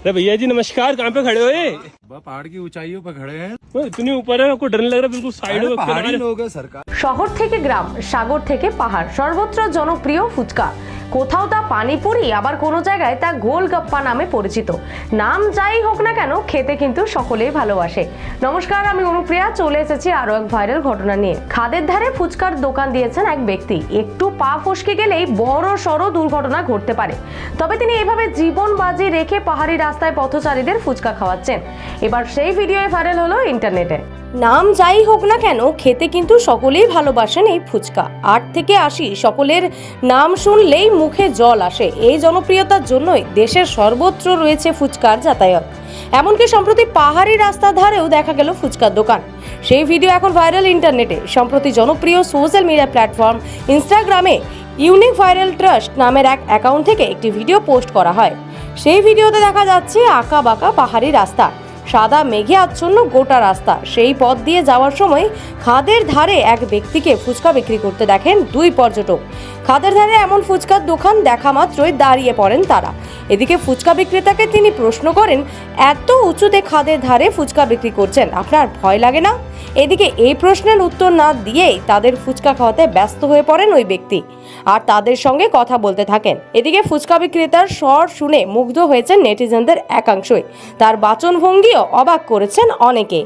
अरे भैया जी नमस्कार, कहाँ पे खड़े हो ये? पहाड़ की ऊंचाइयों पर खड़े हैं। इतनी ऊपर है, आपको डर नहीं लग रहा? बिल्कुल साइड में पहाड़ी लोग हैं सरकार। শহর থেকে গ্রাম, সাগর থেকে পাহাড়, সর্বত্র জনপ্রিয় ফুচকা। কোথাও তা পানিপুরি, আবার কোনো জায়গায় তা গোলগাপ্পা নামে পরিচিত। নাম যাই হোক না কেন, খেতে কিন্তু সকলেই ভালোবাসে। নমস্কার, আমি অনুপ্রিয়া, চলে এসেছি আরো এক ভাইরাল ঘটনা নিয়ে। খাদের ধারে ফুচকার দোকান দিয়েছেন এক ব্যক্তি। একটু পা ফসকে গেলেই বড় সড় দুর্ঘটনা ঘটতে পারে। তবে তিনি এভাবে জীবন বাজি রেখে পাহাড়ি রাস্তায় পথচারীদের ফুচকা খাওয়াচ্ছেন। এবার সেই ভিডিও ভাইরাল হলো ইন্টারনেটে। নাম যাই হোক না কেন, খেতে কিন্তু সকলেই ভালোবাসেন এই ফুচকা। 8 থেকে 80 সকলের নাম শুনলেই মুখে জল আসে। এই জনপ্রিয়তার জন্যই দেশের সর্বত্র রয়েছে ফুচকার যাতায়াত। এমনকি সম্প্রতি পাহাড়ি রাস্তার ধারেও দেখা গেল ফুচকার দোকান। সেই ভিডিও এখন ভাইরাল ইন্টারনেটে। সম্প্রতি জনপ্রিয় সোশ্যাল মিডিয়া প্ল্যাটফর্ম ইনস্টাগ্রামে ইউনিক ভাইরাল ট্রাস্ট নামের এক অ্যাকাউন্ট থেকে একটি ভিডিও পোস্ট করা হয়। সেই ভিডিওতে দেখা যাচ্ছে আঁকা বাঁকা পাহাড়ি রাস্তা, সাদা মেঘে আচ্ছন্ন গোটা রাস্তা। সেই পথ দিয়ে যাওয়ার সময় খাদের ধারে এক ব্যক্তিকে ফুচকা বিক্রি করতে দেখেন 2 পর্যটক। খাদের ধারে এমন ফুচকার দোকান দেখা মাত্রই দাঁড়িয়ে পড়েন তারা। এদিকে ফুচকা বিক্রেতাকে তিনি প্রশ্ন করেন, এত উঁচুতে খাদের ধারে ফুচকা বিক্রি করছেন, আপনার ভয় লাগে না? এদিকে এই প্রশ্নের উত্তর না দিয়েই তাদের ফুচকা খাওয়াতে ব্যস্ত হয়ে পড়েন ওই ব্যক্তি আর তাদের সঙ্গে কথা বলতে থাকেন। এদিকে ফুচকা বিক্রেতার স্বর শুনে মুগ্ধ হয়েছেন নেটিজেনদের একাংশই। তার বাচনভঙ্গিও অবাক করেছেন অনেকে।